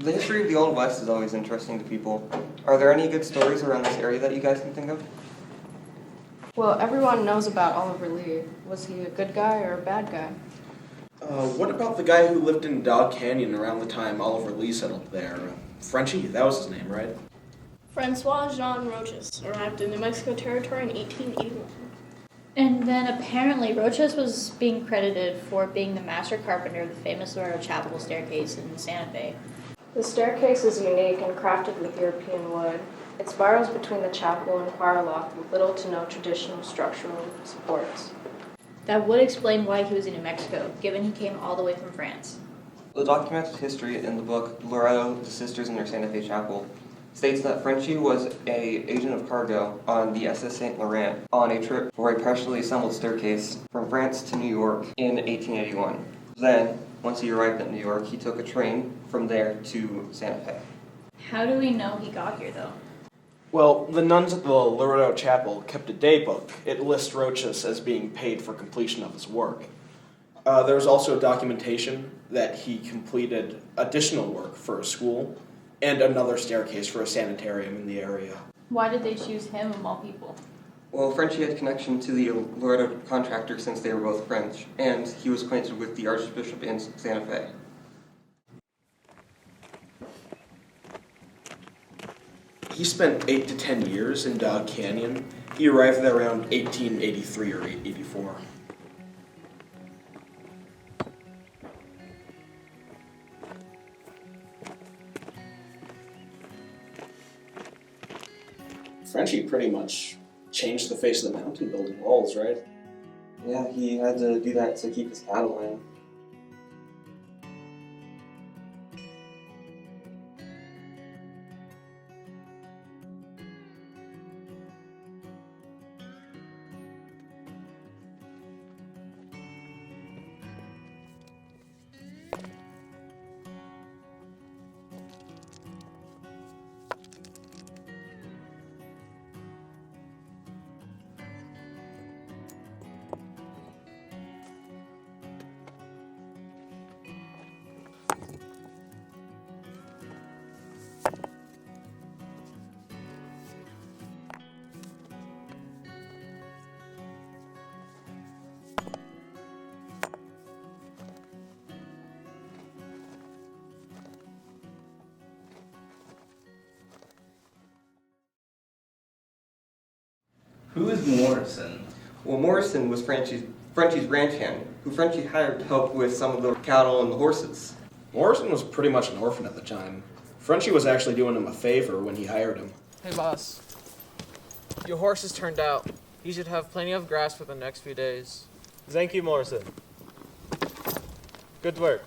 The history of the Old West is always interesting to people. Are there any good stories around this area that you guys can think of? Well, everyone knows about Oliver Lee. Was he a good guy or a bad guy? What about the guy who lived in Dog Canyon around the time Oliver Lee settled there? Frenchy, that was his name, right? Francois Jean Rochas arrived in New Mexico Territory in 1881. And then apparently Rochas was being credited for being the master carpenter of the famous Laredo Chapel staircase in Santa Fe. The staircase is unique and crafted with European wood. It spirals between the chapel and choir loft with little to no traditional structural supports. That would explain why he was in New Mexico, given he came all the way from France. The documented history in the book Laredo, the Sisters and Their Santa Fe Chapel states that Frenchy was an agent of cargo on the SS St. Laurent on a trip for a partially assembled staircase from France to New York in 1881. Then, once he arrived at New York, he took a train from there to Santa Fe. How do we know he got here, though? Well, the nuns at the Laredo Chapel kept a day book. It lists Rochas as being paid for completion of his work. There was also documentation that he completed additional work for a school and another staircase for a sanitarium in the area. Why did they choose him of all people? Well, Frenchy had connection to the Laredo contractor since they were both French, and he was acquainted with the Archbishop in Santa Fe. He spent 8 to 10 years in Dog Canyon. He arrived there around 1883 or 1884. Frenchy pretty much changed the face of the mountain building walls, right? Yeah, he had to do that to keep his cattle in. Who is Morrison? Well, Morrison was Frenchy's ranch hand, who Frenchy hired to help with some of the cattle and the horses. Morrison was pretty much an orphan at the time. Frenchy was actually doing him a favor when he hired him. Hey, boss. Your horse has turned out. He should have plenty of grass for the next few days. Thank you, Morrison. Good work.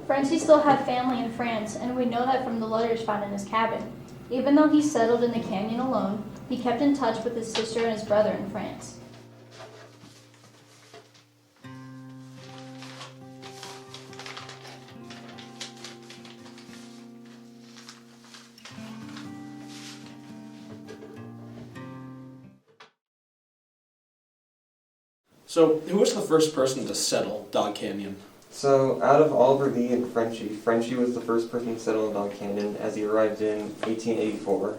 Frenchy still had family in France, and we know that from the letters found in his cabin. Even though he settled in the canyon alone, he kept in touch with his sister and his brother in France. So, who was the first person to settle Dog Canyon? So, out of Oliver Lee and Frenchy was the first person to settle in Dog Canyon as he arrived in 1884.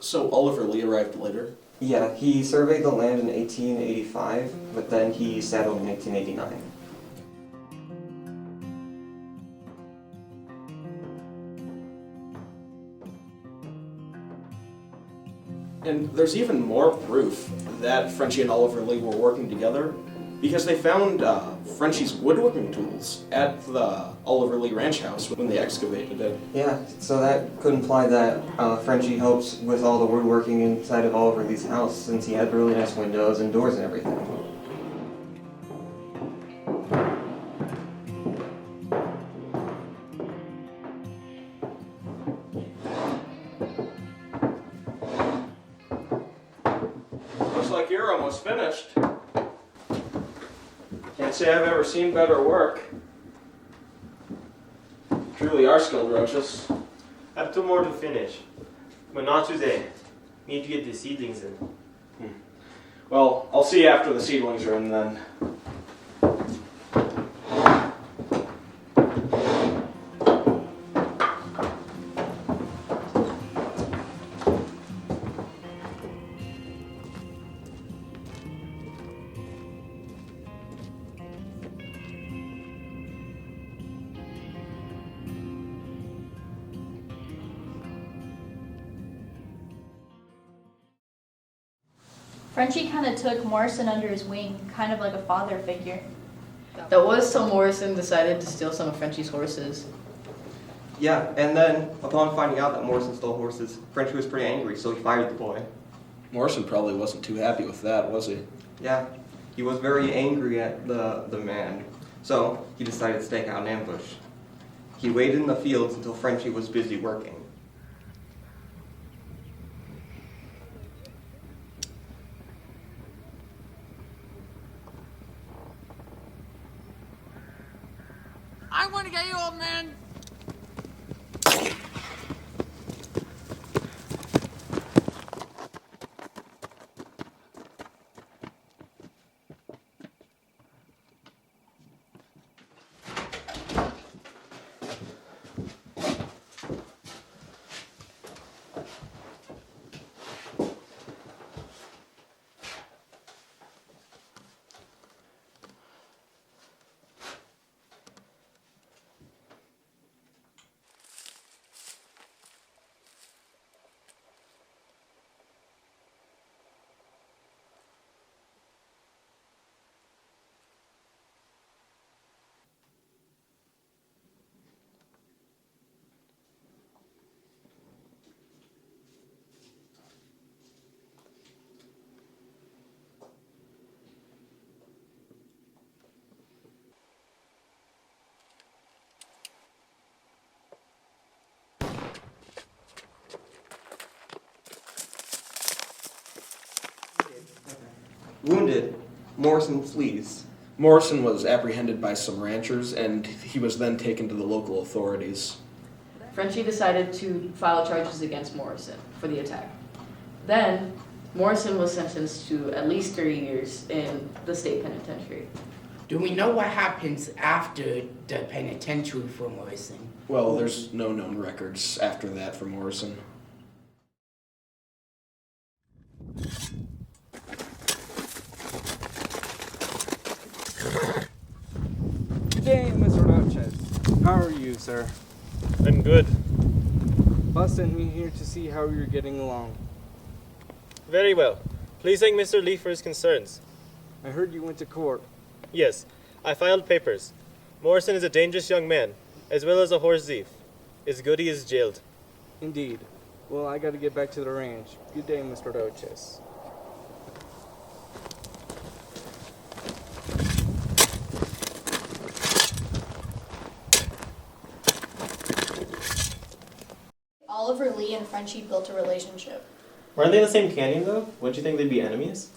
So, Oliver Lee arrived later? Yeah, he surveyed the land in 1885, but then he settled in 1889. And there's even more proof that Frenchy and Oliver Lee were working together because they found Frenchy's woodworking tools at the Oliver Lee ranch house when they excavated it. Yeah, so that could imply that Frenchy helped with all the woodworking inside of Oliver Lee's house since he had really nice windows and doors and everything. Looks like you're almost finished. Can't say I've ever seen better work. Truly are skilled, Rochas. I have two more to finish. but not today. Need to get the seedlings in. Well, I'll see you after the seedlings are in then. Frenchy kind of took Morrison under his wing, kind of like a father figure. That was till Morrison decided to steal some of Frenchy's horses. Yeah, and then upon finding out that Morrison stole horses, Frenchy was pretty angry, so he fired the boy. Morrison probably wasn't too happy with that, was he? Yeah, he was very angry at the man, so he decided to stake out an ambush. He waited in the fields until Frenchy was busy working. I want to get you, old man. Wounded, Morrison flees. Morrison was apprehended by some ranchers, and he was then taken to the local authorities. Frenchy decided to file charges against Morrison for the attack. Then, Morrison was sentenced to at least 3 years in the state penitentiary. Do we know what happens after the penitentiary for Morrison? Well, there's no known records after that for Morrison. Good day, Mr. Rochas. How are you, sir? I'm good. Boss sent me here to see how you're getting along. Very well. Please thank Mr. Lee for his concerns. I heard you went to court. Yes, I filed papers. Morrison is a dangerous young man, as well as a horse thief. It's good he is jailed. Indeed. Well, I gotta get back to the ranch. Good day, Mr. Rochas. Oliver Lee and Frenchy built a relationship. Weren't they in the same canyon, though? Wouldn't you think they'd be enemies?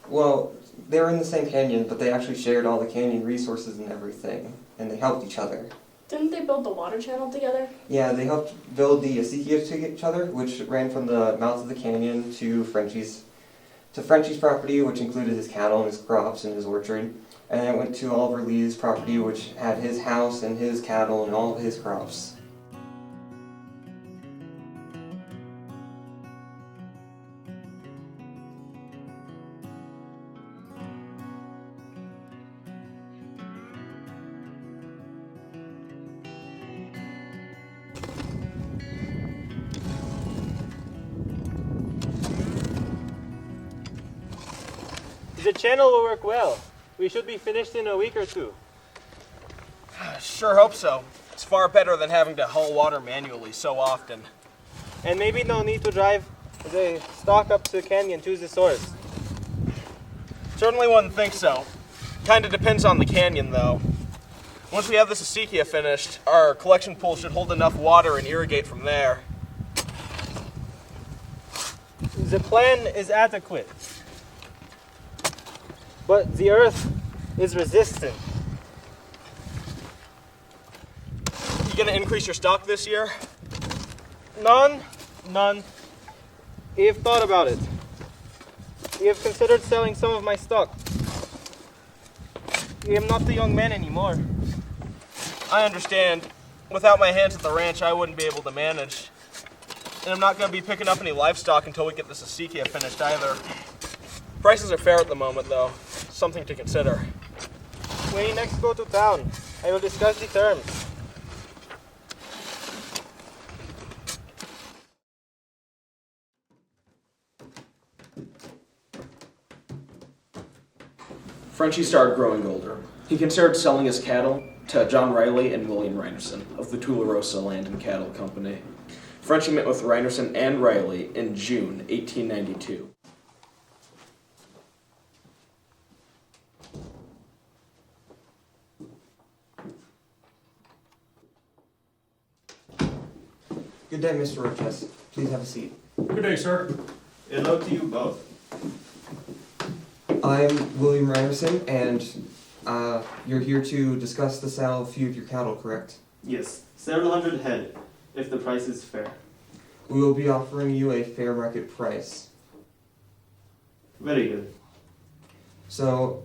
Well, they were in the same canyon, but they actually shared all the canyon resources and everything, and they helped each other. Didn't they build the water channel together? Yeah, they helped build the Acequia to each other, which ran from the mouth of the canyon to Frenchy's property, which included his cattle and his crops and his orchard. And then it went to Oliver Lee's property, which had his house and his cattle and all of his crops. The channel will work well. We should be finished in a week or two. Sure hope so. It's far better than having to haul water manually so often. And maybe no need to drive the stock up to the canyon to the source. Certainly wouldn't think so. Kinda depends on the canyon, though. Once we have this Acequia finished, our collection pool should hold enough water and irrigate from there. The plan is adequate. But the earth is resistant. You gonna increase your stock this year? None. I have thought about it. I have considered selling some of my stock. I am not the young man anymore. I understand. Without my hands at the ranch, I wouldn't be able to manage. And I'm not going to be picking up any livestock until we get this acequia finished either. Prices are fair at the moment, though. Something to consider. When we next go to town, I will discuss the terms. Frenchy started growing older. He considered selling his cattle to John Riley and William Reinerson of the Tularosa Land and Cattle Company. Frenchy met with Reinerson and Riley in June 1892. Good day, Mr. Rochas. Please have a seat. Good day, sir. Hello to you both. I'm William Reinerson, and you're here to discuss the sale of a few of your cattle, correct? Yes, several hundred head, if the price is fair. We will be offering you a fair market price. Very good. So,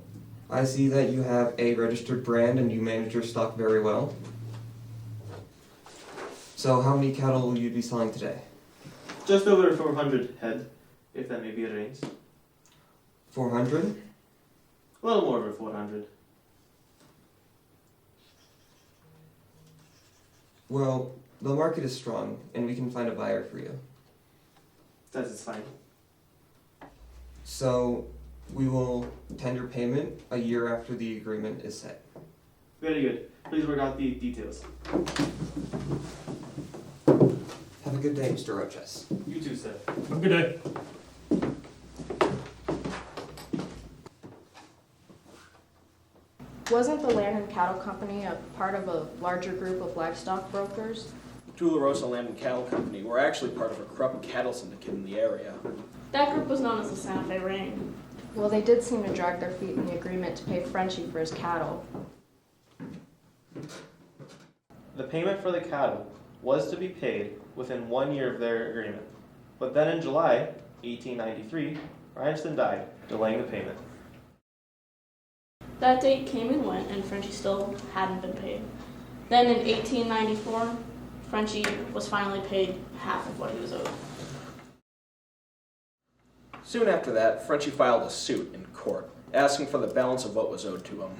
I see that you have a registered brand and you manage your stock very well. So, how many cattle will you be selling today? Just over 400 head, if that may be arranged. 400? A little more over 400. Well, the market is strong, and we can find a buyer for you. That is fine. So, we will tender payment a year after the agreement is set. Very good. Please work out the details. Have a good day, Mr. Rochas. You too, sir. Have a good day. Wasn't the Land and Cattle Company a part of a larger group of livestock brokers? Tularosa Land and Cattle Company were actually part of a corrupt cattle syndicate in the area. That group was known as the Santa Fe Ring. Well, they did seem to drag their feet in the agreement to pay Frenchy for his cattle. The payment for the cattle was to be paid within 1 year of their agreement. But then in July 1893, Reinerson died, delaying the payment. That date came and went, and Frenchy still hadn't been paid. Then in 1894, Frenchy was finally paid half of what he was owed. Soon after that, Frenchy filed a suit in court, asking for the balance of what was owed to him.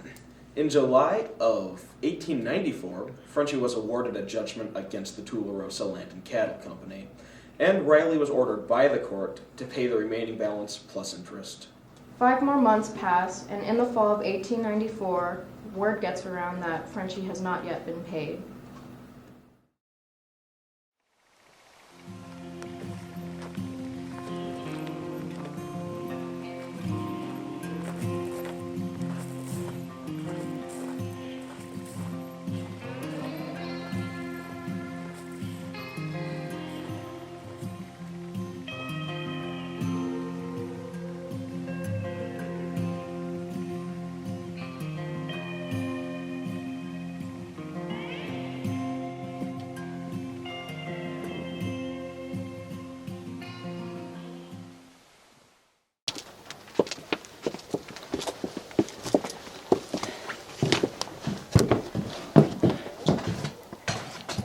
In July of 1894, Frenchy was awarded a judgment against the Tularosa Land and Cattle Company, and Riley was ordered by the court to pay the remaining balance plus interest. 5 more months pass, and in the fall of 1894, word gets around that Frenchy has not yet been paid.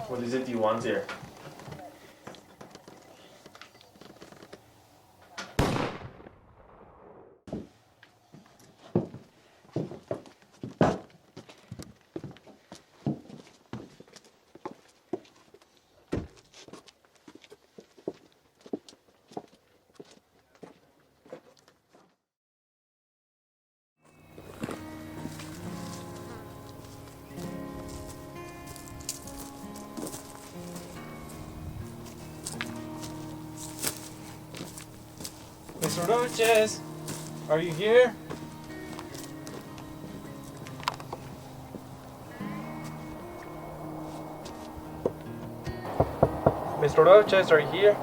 What is it you want here? Mr. Rochas, are you here? Mr. Rochas, are you here?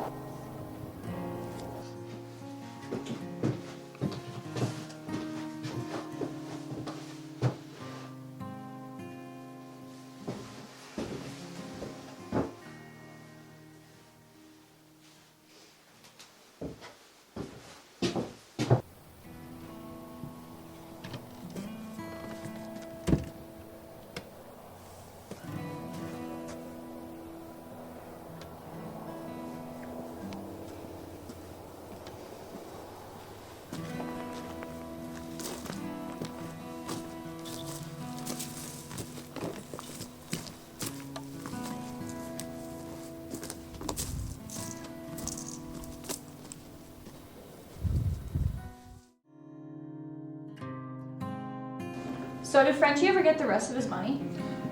So did Frenchy ever get the rest of his money?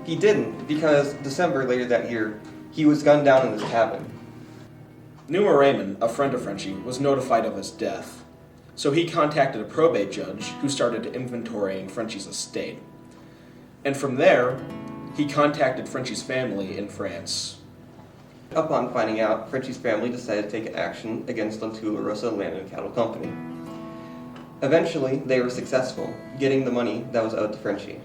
He didn't, because December later that year, he was gunned down in his cabin. Numa Raymond, a friend of Frenchy, was notified of his death, so he contacted a probate judge who started inventorying Frenchy's estate. And from there, he contacted Frenchy's family in France. Upon finding out, Frenchy's family decided to take action against the Tularosa Land and Cattle Company. Eventually, they were successful, getting the money that was owed to Frenchy.